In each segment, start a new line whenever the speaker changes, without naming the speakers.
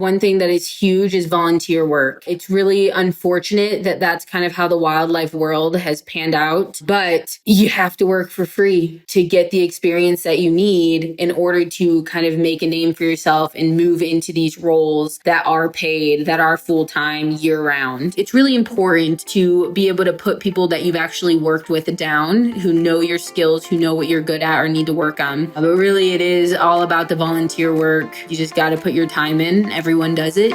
One thing that is huge is volunteer work. It's really unfortunate that that's kind of how the wildlife world has panned out, but you have to work for free to get the experience that you need in order to kind of make a name for yourself and move into these roles that are paid, that are full-time, year-round. It's really important to be able to put people that you've actually worked with down, who know your skills, who know what you're good at or need to work on. But really, it is all about the volunteer work. You just got to put your time in. Everyone does it.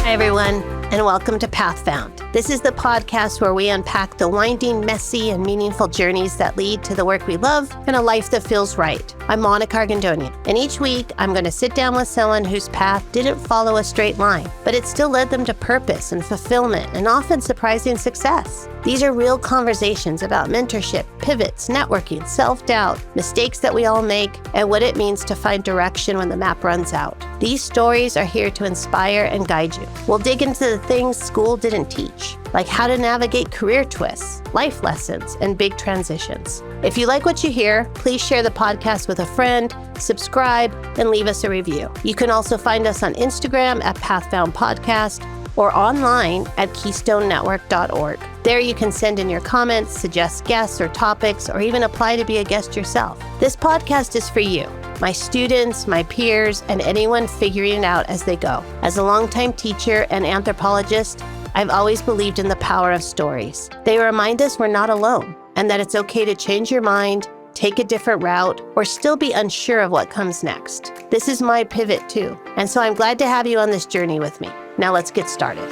Hi, everyone, and welcome to Pathfound. This is the podcast where we unpack the winding, messy, and meaningful journeys that lead to the work we love and a life that feels right. I'm Monica Argandonia, and each week I'm going to sit down with someone whose path didn't follow a straight line, but it still led them to purpose and fulfillment and often surprising success. These are real conversations about mentorship, pivots, networking, self-doubt, mistakes that we all make, and what it means to find direction when the map runs out. These stories are here to inspire and guide you. We'll dig into the things school didn't teach, like how to navigate career twists, life lessons, and big transitions. If you like what you hear, please share the podcast with a friend, subscribe, and leave us a review. You can also find us on Instagram at Pathfound Podcast or online at KeystoneNetwork.org. There you can send in your comments, suggest guests or topics, or even apply to be a guest yourself. This podcast is for you, my students, my peers, and anyone figuring it out as they go. As a longtime teacher and anthropologist, I've always believed in the power of stories. They remind us we're not alone and that it's okay to change your mind, take a different route, or still be unsure of what comes next. This is my pivot too, and so I'm glad to have you on this journey with me. Now let's get started.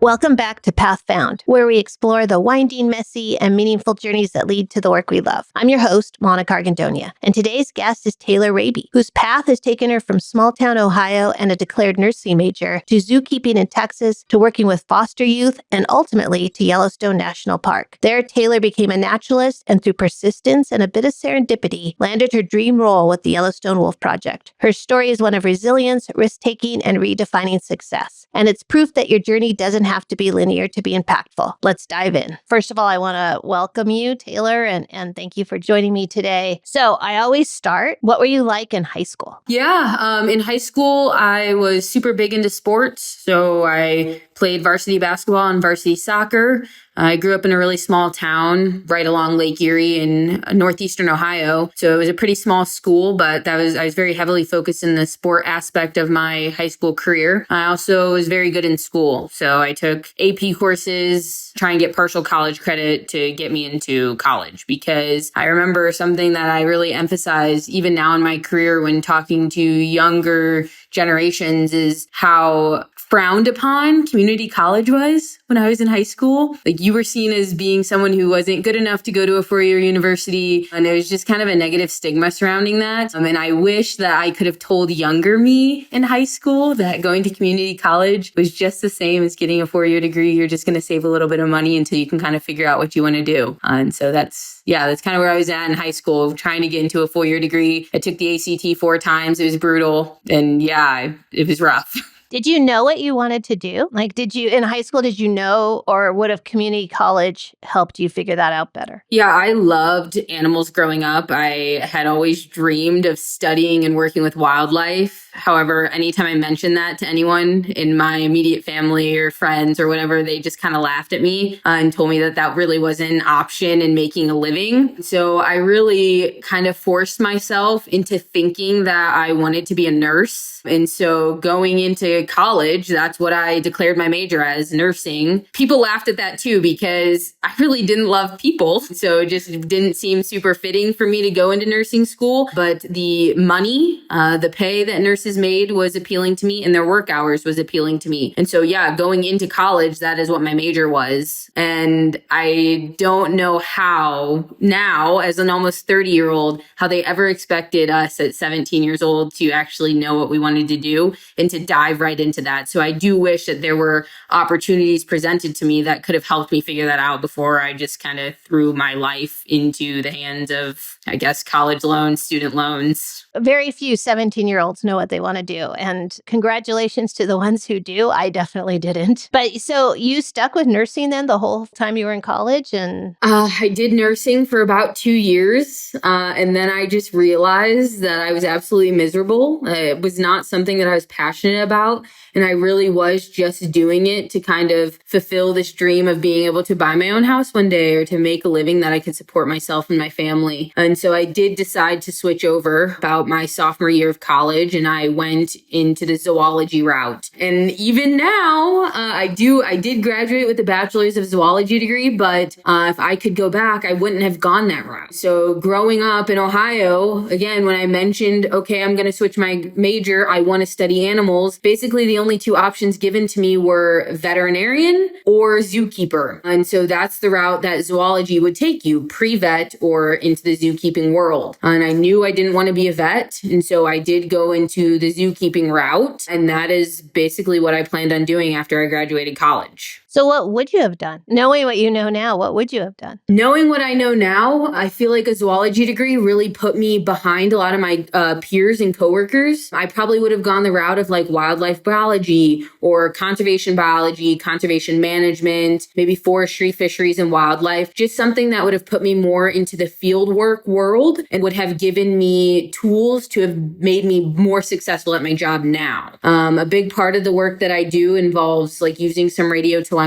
Welcome back to Pathfound, where we explore the winding, messy, and meaningful journeys that lead to the work we love. I'm your host, Monica Argandonia, and today's guest is Taylor Rabe, whose path has taken her from small-town Ohio and a declared nursing major to zookeeping in Texas to working with foster youth and ultimately to Yellowstone National Park. There, Taylor became a naturalist and through persistence and a bit of serendipity, landed her dream role with the Yellowstone Wolf Project. Her story is one of resilience, risk-taking, and redefining success, and it's proof that your journey doesn't have to be linear to be impactful. Let's dive in. First of all, I want to welcome you, Taylor, and thank you for joining me today. So I always start, what were you like in high school?
Yeah, in high school, I was super big into sports. So I played varsity basketball and varsity soccer. I grew up in a really small town right along Lake Erie in northeastern Ohio. So it was a pretty small school, but I was very heavily focused in the sport aspect of my high school career. I also was very good in school. So I took AP courses, try and get partial college credit to get me into college, because I remember something that I really emphasize even now in my career when talking to younger generations is how frowned upon community college was when I was in high school. Like, you were seen as being someone who wasn't good enough to go to a four-year university, and it was just kind of a negative stigma surrounding that. And I wish that I could have told younger me in high school that going to community college was just the same as getting a four-year degree. You're just going to save a little bit of money until you can kind of figure out what you want to do. And so that's kind of where I was at in high school, trying to get into a four-year degree. I took the ACT 4 times. It was brutal. And it was rough.
Did you know what you wanted to do? Like, in high school, did you know, or would have community college helped you figure that out better?
Yeah, I loved animals growing up. I had always dreamed of studying and working with wildlife. However, anytime I mentioned that to anyone in my immediate family or friends or whatever, they just kind of laughed at me and told me that that really wasn't an option in making a living. So I really kind of forced myself into thinking that I wanted to be a nurse. And so going into college, that's what I declared my major as, nursing. People laughed at that too, because I really didn't love people. So it just didn't seem super fitting for me to go into nursing school. But the money, the pay that nurses made was appealing to me, and their work hours was appealing to me. And so, going into college, that is what my major was. And I don't know how now, as an almost 30-year-old, how they ever expected us at 17 years old to actually know what we wanted to do and to dive right right into that. So I do wish that there were opportunities presented to me that could have helped me figure that out before I just kind of threw my life into the hands of, I guess, college loans, student loans.
Very few 17-year-olds know what they want to do. And congratulations to the ones who do. I definitely didn't. But so you stuck with nursing then the whole time you were in college? And
I did nursing for about 2 years. And then I just realized that I was absolutely miserable. It was not something that I was passionate about. And I really was just doing it to kind of fulfill this dream of being able to buy my own house one day or to make a living that I could support myself and my family. And so I did decide to switch over about my sophomore year of college, and I went into the zoology route. And even now, I did graduate with a bachelor's of zoology degree, but if I could go back, I wouldn't have gone that route. So growing up in Ohio, again, when I mentioned, okay, I'm going to switch my major, I want to study animals, basically the only two options given to me were veterinarian or zookeeper. And so that's the route that zoology would take you, pre-vet or into the zookeeping world. And I knew I didn't want to be a vet. And so I did go into the zookeeping route. And that is basically what I planned on doing after I graduated college.
so what would you have done? Knowing what you know now, what would you have done?
Knowing what I know now, I feel like a zoology degree really put me behind a lot of my peers and coworkers. I probably would have gone the route of like wildlife biology or conservation biology, conservation management, maybe forestry, fisheries, and wildlife. Just something that would have put me more into the fieldwork world and would have given me tools to have made me more successful at my job now. A big part of the work that I do involves like using some radio telemetry,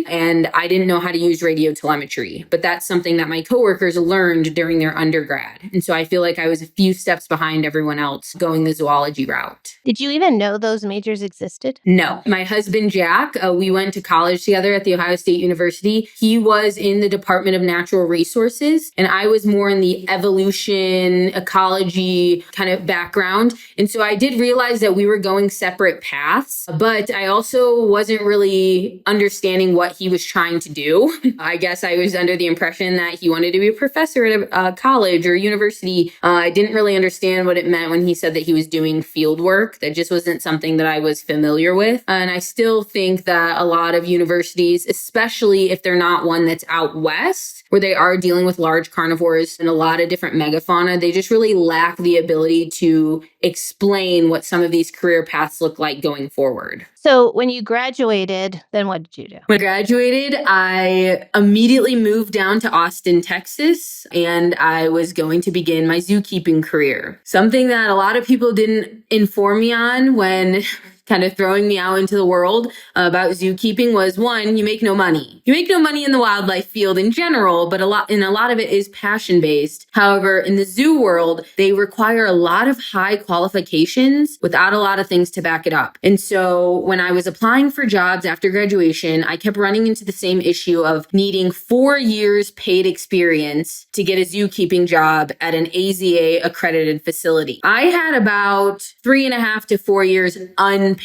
and I didn't know how to use radio telemetry, but that's something that my coworkers learned during their undergrad. And so I feel like I was a few steps behind everyone else going the zoology route.
Did you even know those majors existed?
No. My husband, Jack, we went to college together at The Ohio State University. He was in the Department of Natural Resources, and I was more in the evolution, ecology kind of background. And so I did realize that we were going separate paths, but I also wasn't really understanding what he was trying to do. I guess I was under the impression that he wanted to be a professor at a college or university. I didn't really understand what it meant when he said that he was doing field work. That just wasn't something that I was familiar with. And I still think that a lot of universities, especially if they're not one that's out west, where they are dealing with large carnivores and a lot of different megafauna, they just really lack the ability to explain what some of these career paths look like going forward.
So when you graduated, then what did you do?
When I graduated, I immediately moved down to Austin, Texas, and I was going to begin my zookeeping career. Something that a lot of people didn't inform me on when kind of throwing me out into the world about zookeeping was, one, you make no money. You make no money in the wildlife field in general, but a lot of it is passion based. However, in the zoo world, they require a lot of high qualifications without a lot of things to back it up. And so when I was applying for jobs after graduation, I kept running into the same issue of needing 4 years paid experience to get a zookeeping job at an AZA accredited facility. I had about 3.5 to 4 years unpaid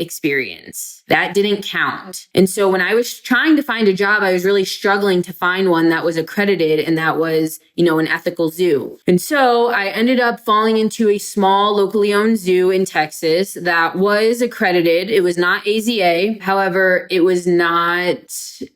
experience. That didn't count. And so when I was trying to find a job, I was really struggling to find one that was accredited and that was, an ethical zoo. And so I ended up falling into a small locally owned zoo in Texas that was accredited. It was not AZA. However, it was not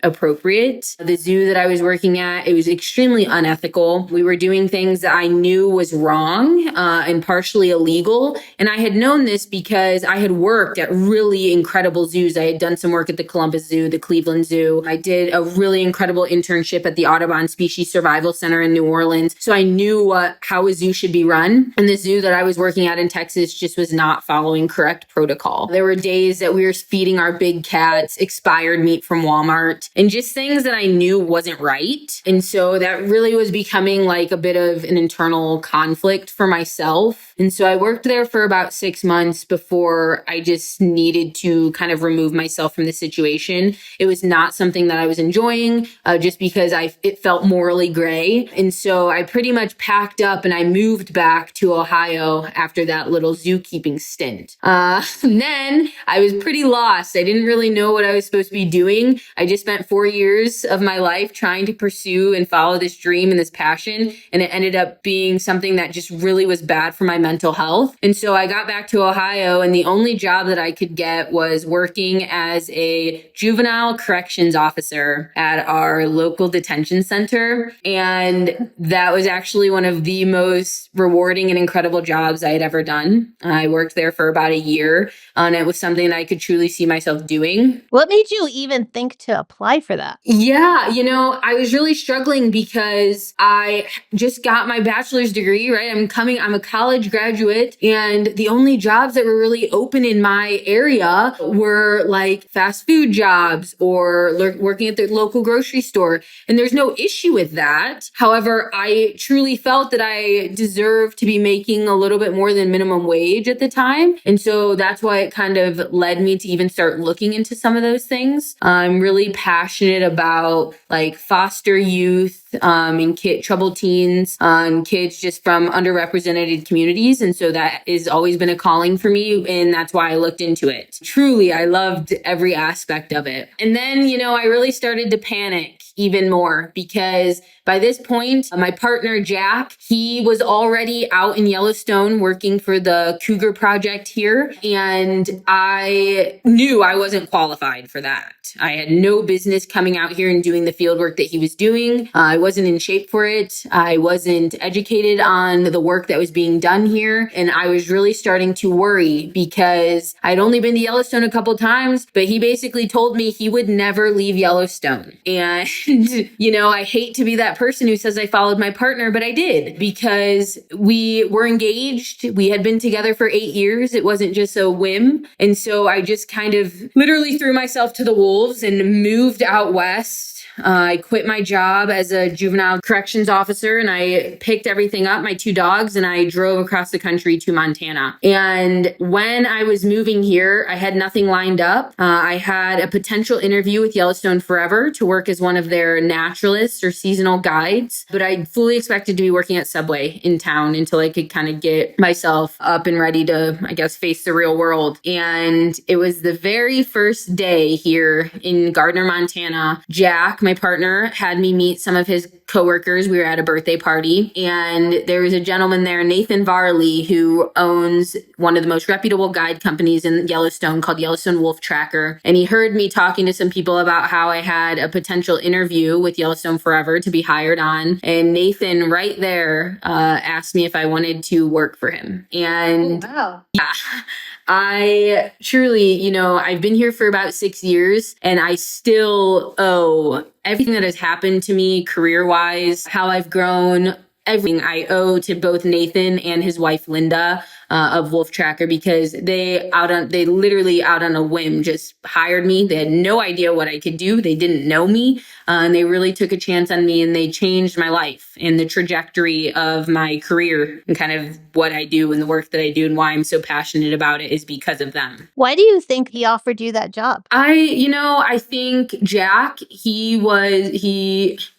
appropriate. The zoo that I was working at, it was extremely unethical. We were doing things that I knew was wrong and partially illegal. And I had known this because I had worked at really incredible zoos. I had done some work at the Columbus Zoo, the Cleveland Zoo. I did a really incredible internship at the Audubon Species Survival Center in New Orleans. So I knew how a zoo should be run. And the zoo that I was working at in Texas just was not following correct protocol. There were days that we were feeding our big cats expired meat from Walmart and just things that I knew wasn't right. And so that really was becoming like a bit of an internal conflict for myself. And so I worked there for about 6 months before I just needed to kind of remove myself from the situation. It was not something that I was enjoying just because it felt morally gray. And so I pretty much packed up and I moved back to Ohio after that little zookeeping stint. And then I was pretty lost. I didn't really know what I was supposed to be doing. I just spent 4 years of my life trying to pursue and follow this dream and this passion. And it ended up being something that just really was bad for my mental health. And so I got back to Ohio, and the only job job that I could get was working as a juvenile corrections officer at our local detention center. And that was actually one of the most rewarding and incredible jobs I had ever done. I worked there for about a year, and it was something that I could truly see myself doing.
What made you even think to apply for that?
Yeah, I was really struggling because I just got my bachelor's degree, right? I'm a college graduate, and the only jobs that were really open in my area were like fast food jobs or working at the local grocery store. And there's no issue with that. However, I truly felt that I deserved to be making a little bit more than minimum wage at the time. And so that's why it kind of led me to even start looking into some of those things. I'm really passionate about like foster youth and troubled teens and kids just from underrepresented communities. And so that has always been a calling for me. And that's why I looked into it. Truly, I loved every aspect of it. And then, I really started to panic even more because by this point, my partner, Jack, he was already out in Yellowstone working for the Cougar Project here. And I knew I wasn't qualified for that. I had no business coming out here and doing the field work that he was doing. I wasn't in shape for it. I wasn't educated on the work that was being done here. And I was really starting to worry because I'd only been to Yellowstone a couple times, but he basically told me he would never leave Yellowstone. And, I hate to be that person who says I followed my partner, but I did because we were engaged. We had been together for 8 years. It wasn't just a whim. And so I just kind of literally threw myself to the wolves and moved out west. I quit my job as a juvenile corrections officer and I picked everything up, my 2 dogs, and I drove across the country to Montana. And when I was moving here, I had nothing lined up. I had a potential interview with Yellowstone Forever to work as one of their naturalists or seasonal guides, but I fully expected to be working at Subway in town until I could kind of get myself up and ready to, face the real world. And it was the very first day here in Gardner, Montana. Jack, my partner, had me meet some of his coworkers. We were at a birthday party and there was a gentleman there, Nathan Varley, who owns one of the most reputable guide companies in Yellowstone called Yellowstone Wolf Tracker. And he heard me talking to some people about how I had a potential interview with Yellowstone Forever to be hired on. And Nathan right there asked me if I wanted to work for him. And
wow.
Yeah, I truly, I've been here for about 6 years and I still owe everything that has happened to me career-wise, how I've grown, everything I owe to both Nathan and his wife, Linda, of Wolf Tracker, because they literally out on a whim just hired me. They had no idea what I could do. They didn't know me. And they really took a chance on me and they changed my life and the trajectory of my career and kind of what I do and the work that I do and why I'm so passionate about it is because of them.
Why do you think he offered you that job?
I think Jack, he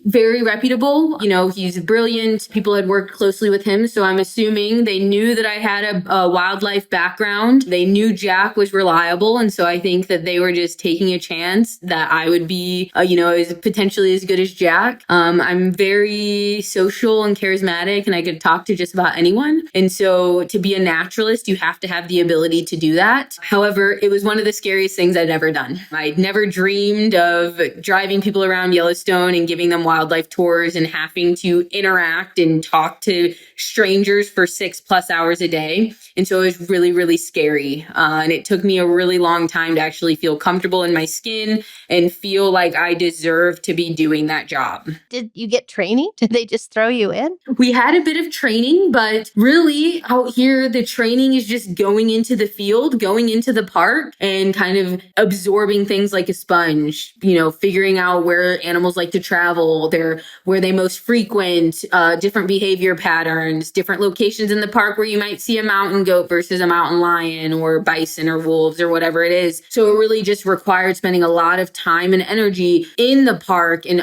very reputable. He's brilliant. People had worked closely with him. So I'm assuming they knew that I had a wildlife background. They knew Jack was reliable. And so I think that they were just taking a chance that I would be, as potentially as good as Jack. I'm very social and charismatic and I could talk to just about anyone. And so to be a naturalist, you have to have the ability to do that. However, it was one of the scariest things I'd ever done. I'd never dreamed of driving people around Yellowstone and giving them wildlife tours and having to interact and talk to strangers for 6+ hours a day. And so it was really, really scary. And it took me a really long time to actually feel comfortable in my skin and feel like I deserve to be doing that job.
Did you get training? Did they just throw you in?
We had a bit of training, but really out here, the training is just going into the field, going into the park and kind of absorbing things like a sponge, figuring out where animals like to travel, where they most frequent, different behavior patterns, different locations in the park where you might see a mountain goat versus a mountain lion or bison or wolves or whatever it is. So it really just required spending a lot of time and energy in the park and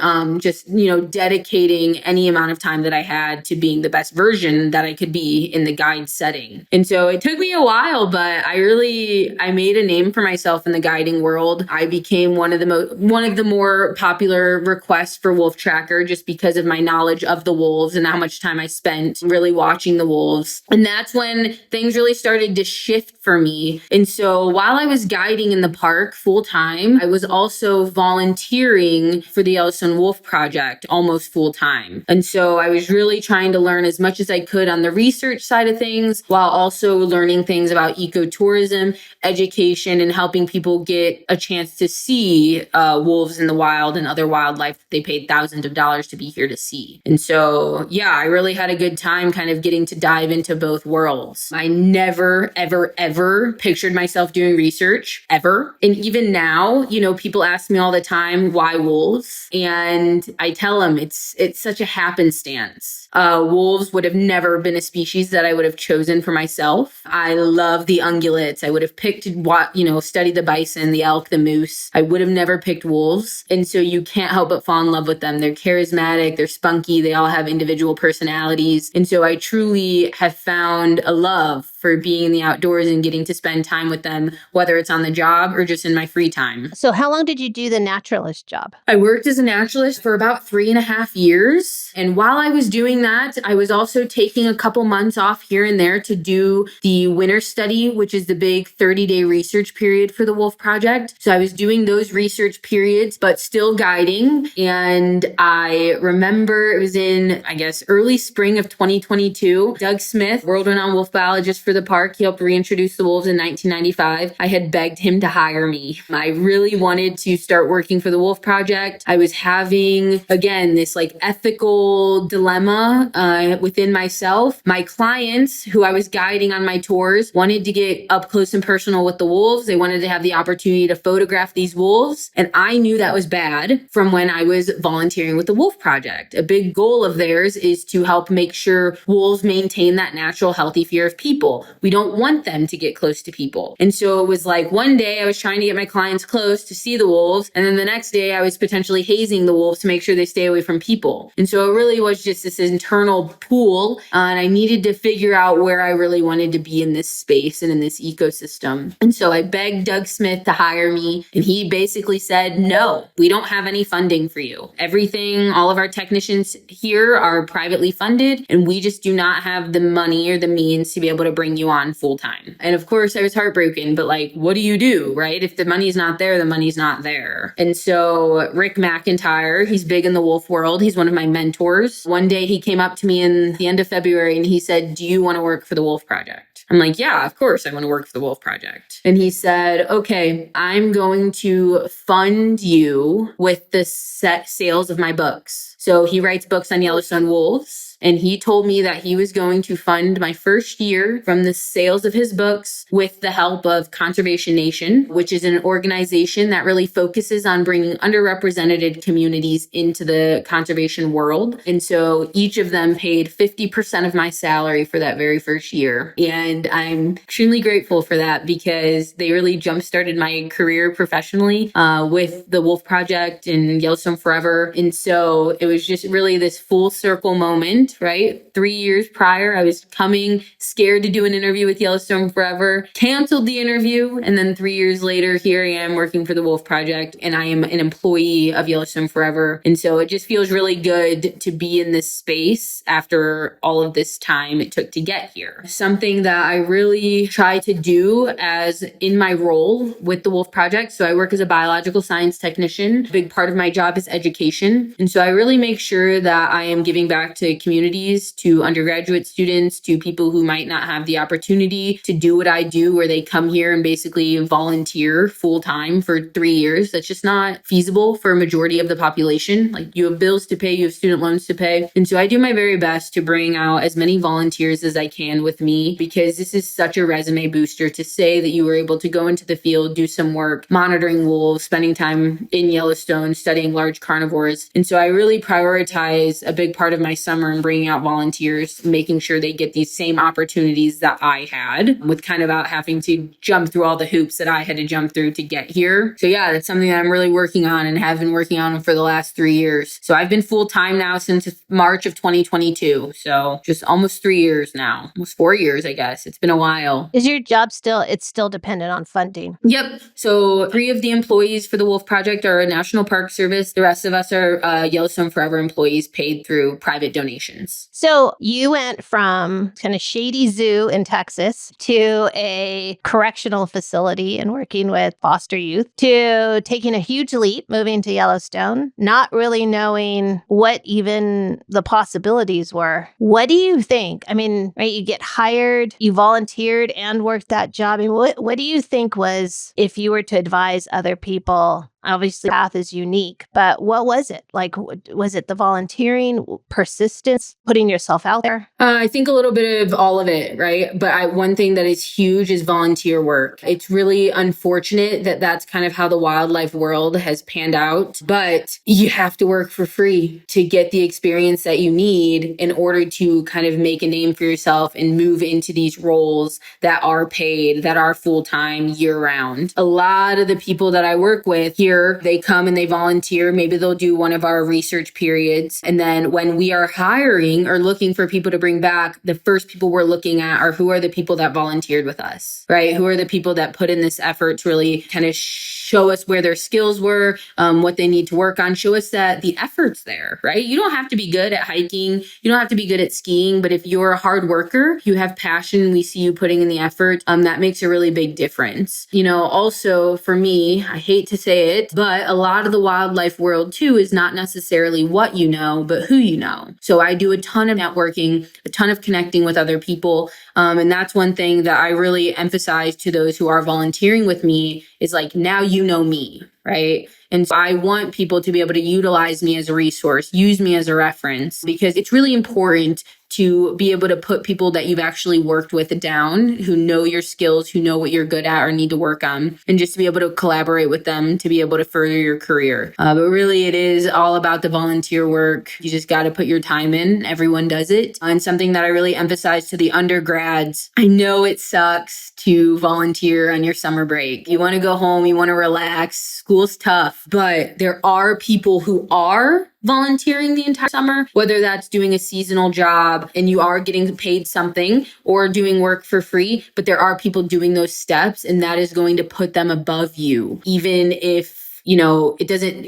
dedicating any amount of time that I had to being the best version that I could be in the guide setting. And so it took me a while, but I made a name for myself in the guiding world. I became one of the more popular requests for Wolf Tracker just because of my knowledge of the wolves and how much time I spent really watching the wolves. And that's when things really started to shift for me. And so while I was guiding in the park full time, I was also volunteering for the Yellowstone Wolf Project almost full time. And so I was really trying to learn as much as I could on the research side of things while also learning things about ecotourism, education, and helping people get a chance to see wolves in the wild and other wildlife that they paid thousands of dollars to be here to see. And so, yeah, I really had a good time kind of getting to dive into both worlds. I never, ever, ever pictured myself doing research, ever. And even now, people ask me all the time, why wolves? And I tell them it's such a happenstance. Wolves would have never been a species that I would have chosen for myself. I love the ungulates. I would have picked, studied the bison, the elk, the moose. I would have never picked wolves. And so you can't help but fall in love with them. They're charismatic, they're spunky, they all have individual personalities. And so I truly have found a love for being in the outdoors and getting to spend time with them, whether it's on the job or just in my free time.
So how long did you do the naturalist job?
I worked as a naturalist for about 3.5 years. And while I was doing that, I was also taking a couple months off here and there to do the winter study, which is the big 30-day research period for the Wolf Project. So I was doing those research periods, but still guiding. And I remember it was in, early spring of 2022, Doug Smith, world-renowned wolf biologist for the park, he helped reintroduce the wolves in 1995. I had begged him to hire me. I really wanted to start working for the Wolf Project. I was having, again, this ethical dilemma within myself. My clients who I was guiding on my tours wanted to get up close and personal with the wolves. They wanted to have the opportunity to photograph these wolves. And I knew that was bad from when I was volunteering with the Wolf Project. A big goal of theirs is to help make sure wolves maintain that natural, healthy fear of people. We don't want them to get close to people. And so it was one day I was trying to get my clients close to see the wolves. And then the next day I was potentially hazing the wolves to make sure they stay away from people. And so it really was just this internal pool. And I needed to figure out where I really wanted to be in this space and in this ecosystem. And so I begged Doug Smith to hire me. And he basically said, no, we don't have any funding for you. Everything, all of our technicians here are privately funded. And we just do not have the money or the means to be able to bring you on full time. And of course I was heartbroken, but what do you do, right? If the money's not there, the money's not there. And so Rick McIntyre, he's big in the wolf world. He's one of my mentors. One day he came up to me in the end of February and he said, do you want to work for the Wolf Project? I'm like, yeah, of course I want to work for the Wolf Project. And he said, okay, I'm going to fund you with the set sales of my books. So he writes books on Yellowstone wolves. And he told me that he was going to fund my first year from the sales of his books with the help of Conservation Nation, which is an organization that really focuses on bringing underrepresented communities into the conservation world. And so each of them paid 50% of my salary for that very first year. And I'm extremely grateful for that because they really jump-started my career professionally with the Wolf Project and Yellowstone Forever. And so it was just really this full circle moment, right? 3 years prior, I was coming scared to do an interview with Yellowstone Forever, canceled the interview. And then 3 years later, here I am working for the Wolf Project and I am an employee of Yellowstone Forever. And so it just feels really good to be in this space after all of this time it took to get here. Something that I really try to do as in my role with the Wolf Project. So I work as a biological science technician. A big part of my job is education. And so I really make sure that I am giving back to communities, to undergraduate students, to people who might not have the opportunity to do what I do, where they come here and basically volunteer full time for 3 years. That's just not feasible for a majority of the population. You have bills to pay, you have student loans to pay. And so I do my very best to bring out as many volunteers as I can with me, because this is such a resume booster to say that you were able to go into the field, do some work, monitoring wolves, spending time in Yellowstone, studying large carnivores. And so I really prioritize a big part of my summer and bringing out volunteers, making sure they get these same opportunities that I had with kind of out having to jump through all the hoops that I had to jump through to get here. So yeah, that's something that I'm really working on and have been working on for the last 3 years. So I've been full-time now since March of 2022. So just almost 3 years now, almost 4 years, I guess. It's been a while.
Is your job it's still dependent on funding?
Yep. So 3 of the employees for the Wolf Project are a National Park Service. The rest of us are Yellowstone Forever employees paid through private donations.
So you went from kind of shady zoo in Texas to a correctional facility and working with foster youth to taking a huge leap, moving to Yellowstone, not really knowing what even the possibilities were. What do you think? I mean, right, you get hired, you volunteered and worked that job. And what do you think was, if you were to advise other people? Obviously, path is unique, but what was it? Like, was it the volunteering, persistence, putting yourself out there?
I think a little bit of all of it, right? But one thing that is huge is volunteer work. It's really unfortunate that that's kind of how the wildlife world has panned out, but you have to work for free to get the experience that you need in order to kind of make a name for yourself and move into these roles that are paid, that are full-time, year-round. A lot of the people that I work with here, they come and they volunteer. Maybe they'll do one of our research periods. And then when we are hiring or looking for people to bring back, the first people we're looking at are who are the people that volunteered with us, right? Who are the people that put in this effort to really kind of show us where their skills were, what they need to work on, show us that the effort's there, right? You don't have to be good at hiking. You don't have to be good at skiing, but if you're a hard worker, you have passion, we see you putting in the effort, that makes a really big difference. Also for me, I hate to say it, but a lot of the wildlife world too is not necessarily what you know, but who you know. So I do a ton of networking, a ton of connecting with other people. And that's one thing that I really emphasize to those who are volunteering with me is like, now you know me, right? And so I want people to be able to utilize me as a resource, use me as a reference, because it's really important to be able to put people that you've actually worked with down, who know your skills, who know what you're good at or need to work on, and just to be able to collaborate with them to be able to further your career. But really, it is all about the volunteer work. You just got to put your time in. Everyone does it. And something that I really emphasize to the undergrads, I know it sucks to volunteer on your summer break. You want to go home, you want to relax, school's tough, but there are people who are volunteering the entire summer, whether that's doing a seasonal job and you are getting paid something or doing work for free, but there are people doing those steps and that is going to put them above you, even if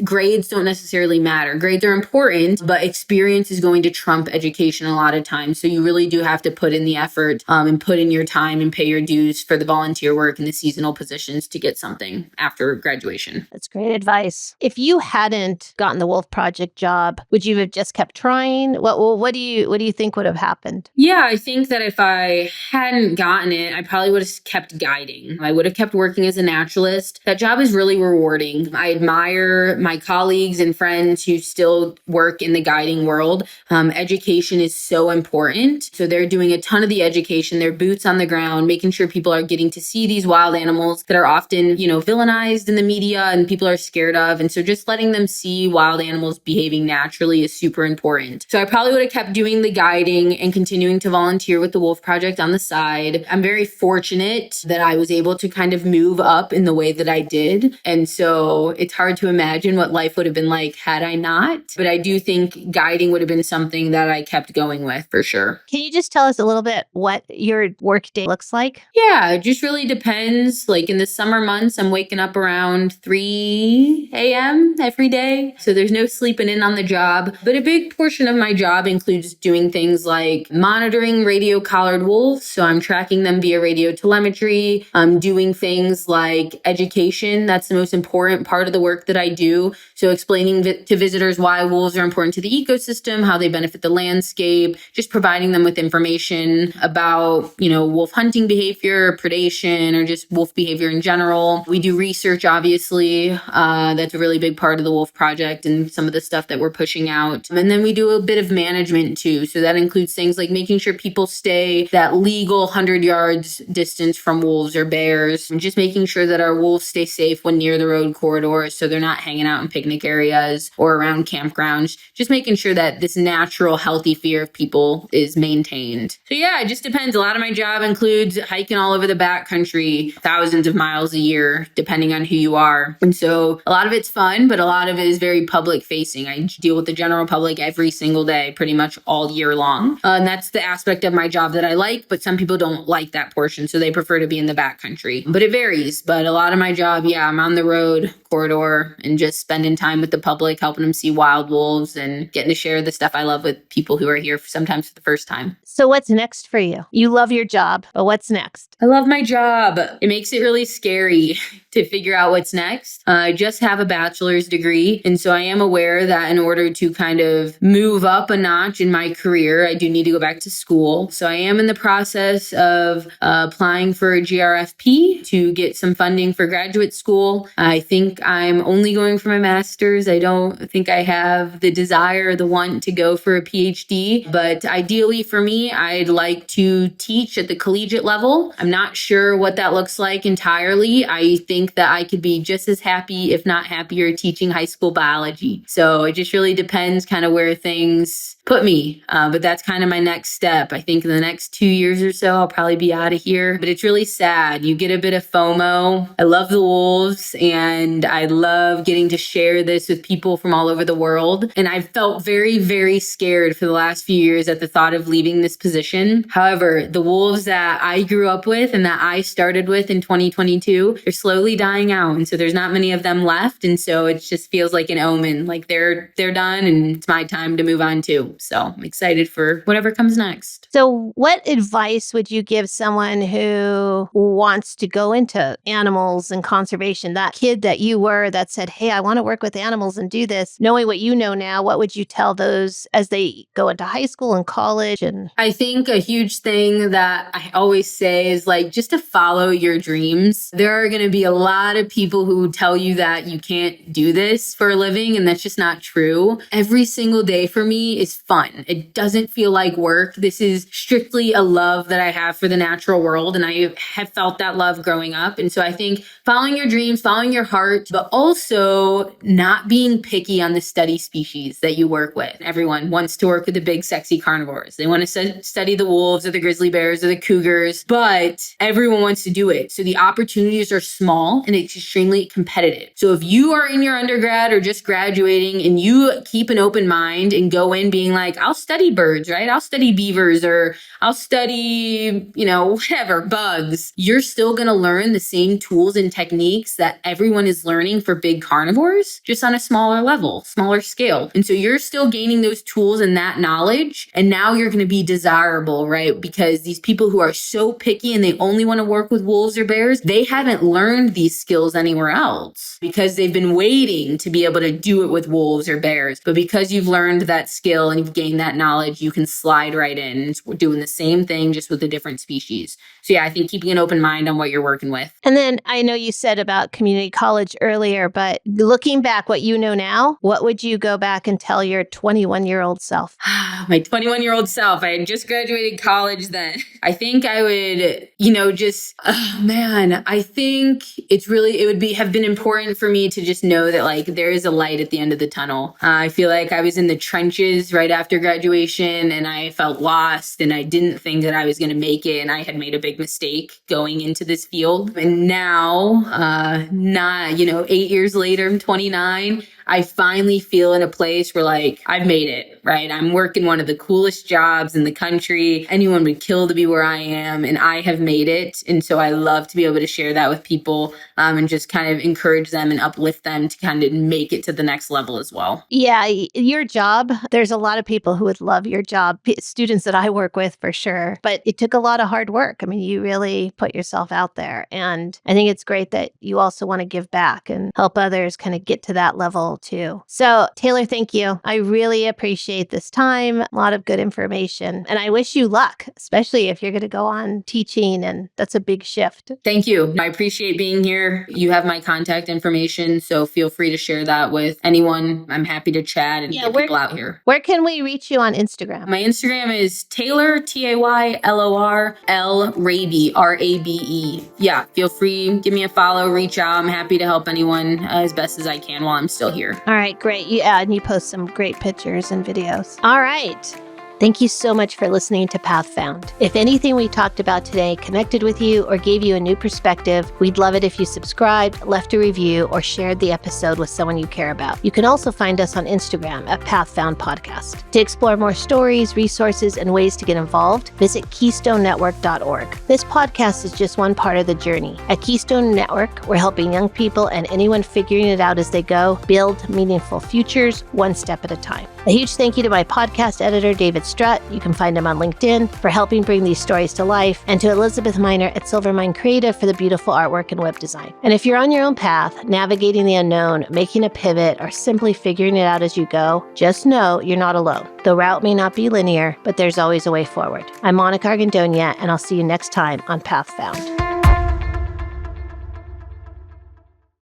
grades don't necessarily matter. Grades are important, but experience is going to trump education a lot of times. So you really do have to put in the effort and put in your time and pay your dues for the volunteer work and the seasonal positions to get something after graduation.
That's great advice. If you hadn't gotten the Wolf Project job, would you have just kept trying? What do you think would have happened?
Yeah, I think that if I hadn't gotten it, I probably would have kept guiding. I would have kept working as a naturalist. That job is really rewarding. I admire my colleagues and friends who still work in the guiding world. Education is so important. So they're doing a ton of the education, their boots on the ground, making sure people are getting to see these wild animals that are often, villainized in the media and people are scared of. And so just letting them see wild animals behaving naturally is super important. So I probably would have kept doing the guiding and continuing to volunteer with the Wolf Project on the side. I'm very fortunate that I was able to kind of move up in the way that I did. And so it's hard to imagine what life would have been like had I not. But I do think guiding would have been something that I kept going with for sure.
Can you just tell us a little bit what your work day looks like?
Yeah, it just really depends. Like in the summer months, I'm waking up around 3 a.m. every day. So there's no sleeping in on the job. But a big portion of my job includes doing things like monitoring radio collared wolves. So I'm tracking them via radio telemetry. I'm doing things like education. That's the most important part of the work that I do. So explaining to visitors why wolves are important to the ecosystem, how they benefit the landscape, just providing them with information about, wolf hunting behavior, predation, or just wolf behavior in general. We do research, obviously. That's a really big part of the Wolf Project and some of the stuff that we're pushing out. And then we do a bit of management too. So that includes things like making sure people stay that lead legal 100 yards distance from wolves or bears, and just making sure that our wolves stay safe when near the road corridors so they're not hanging out in picnic areas or around campgrounds. Just making sure that this natural, healthy fear of people is maintained. So yeah, it just depends. A lot of my job includes hiking all over the backcountry, thousands of miles a year, depending on who you are. And so a lot of it's fun, but a lot of it is very public facing. I deal with the general public every single day, pretty much all year long. And that's the aspect of my job that I like, but some people don't like that portion, so they prefer to be in the backcountry. But it varies. But a lot of my job, yeah, I'm on the road corridor and just spending time with the public, helping them see wild wolves and getting to share the stuff I love with people who are here sometimes for the first time.
So what's next for you? You love your job, but what's next?
I love my job. It makes it really scary to figure out what's next. I just have a bachelor's degree, and so I am aware that in order to kind of move up a notch in my career, I do need to go back to school. So I am in the process of applying for a GRFP to get some funding for graduate school. I think I'm only going for my master's. I don't think I have the desire or the want to go for a PhD, but ideally for me, I'd like to teach at the collegiate level. I'm not sure what that looks like entirely. I think that I could be just as happy, if not happier, teaching high school biology. So it just really depends kind of where things put me. But that's kind of my next step. I think in the next 2 years or so, I'll probably be out of here. But it's really sad. You get a bit of FOMO. I love the wolves and I love getting to share this with people from all over the world. And I've felt very, very scared for the last few years at the thought of leaving this position. However, the wolves that I grew up with and that I started with in 2022, they're slowly dying out. And so there's not many of them left. And so it just feels like an omen, like they're done and it's my time to move on too. So I'm excited for whatever comes next.
So what advice would you give someone who wants to go into animals and conservation? That kid that you were that said, hey, I want to work with animals and do this. Knowing what you know now, what would you tell those as they go into high school and college? And
I think a huge thing that I always say is like just to follow your dreams. There are going to be a lot of people who tell you that you can't do this for a living, and that's just not true. Every single day for me is fun. It doesn't feel like work. This is strictly a love that I have for the natural world, and I have felt that love growing up. And so I think following your dreams, following your heart, but also not being picky on the study species that you work with. Everyone wants to work with the big, sexy carnivores. They want to study the wolves or the grizzly bears or the cougars, but everyone wants to do it. So the opportunities are small and it's extremely competitive. So if you are in your undergrad or just graduating and you keep an open mind and go in being like, I'll study birds, right? I'll study beavers or I'll study, whatever, bugs. You're still going to learn the same tools and techniques that everyone is learning for big carnivores, just on a smaller level, smaller scale. And so you're still gaining those tools and that knowledge. And now you're going to be desirable, right? Because these people who are so picky and they only want to work with wolves or bears, they haven't learned these skills anywhere else because they've been waiting to be able to do it with wolves or bears. But because you've learned that skill and you've gained that knowledge, you can slide right in. We're doing the same thing, just with a different species. So yeah, I think keeping an open mind on what you're working with.
And then I know you said about community college earlier, but looking back, what you know now, what would you go back and tell your 21-year-old self?
My 21-year-old self, I had just graduated college then. I think I would, I think it would have been important for me to just know that like there is a light at the end of the tunnel. I feel like I was in the trenches right after graduation and I felt lost and I didn't think that I was going to make it and I had made a big mistake going into this field. And now, 8 years later, I'm 29. I finally feel in a place where like I've made it, right? I'm working one of the coolest jobs in the country. Anyone would kill to be where I am, and I have made it. And so I love to be able to share that with people and just kind of encourage them and uplift them to kind of make it to the next level as well.
Yeah, your job, there's a lot of people who would love your job, students that I work with for sure, but it took a lot of hard work. I mean, you really put yourself out there. And I think it's great that you also want to give back and help others kind of get to that level too. So Taylor, thank you. I really appreciate this time. A lot of good information. And I wish you luck, especially if you're going to go on teaching, and that's a big shift.
Thank you. I appreciate being here. You have my contact information, so feel free to share that with anyone. I'm happy to chat and get people out here.
Where can we reach you on Instagram?
My Instagram is Taylor, Taylor, Rabe, Rabe. Yeah, feel free. Give me a follow, reach out. I'm happy to help anyone as best as I can while I'm still here.
All right, great. And you post some great pictures and videos. All right. Thank you so much for listening to Pathfound. If anything we talked about today connected with you or gave you a new perspective, we'd love it if you subscribed, left a review, or shared the episode with someone you care about. You can also find us on Instagram at Pathfound Podcast. To explore more stories, resources, and ways to get involved, visit KeystoneNetwork.org. This podcast is just one part of the journey. At Keystone Network, we're helping young people and anyone figuring it out as they go build meaningful futures one step at a time. A huge thank you to my podcast editor, David Strutt. You can find him on LinkedIn for helping bring these stories to life, and to Elizabeth Miner at Silvermine Creative for the beautiful artwork and web design. And if you're on your own path, navigating the unknown, making a pivot, or simply figuring it out as you go, just know you're not alone. The route may not be linear, but there's always a way forward. I'm Monica Argandonia, and I'll see you next time on Pathfound.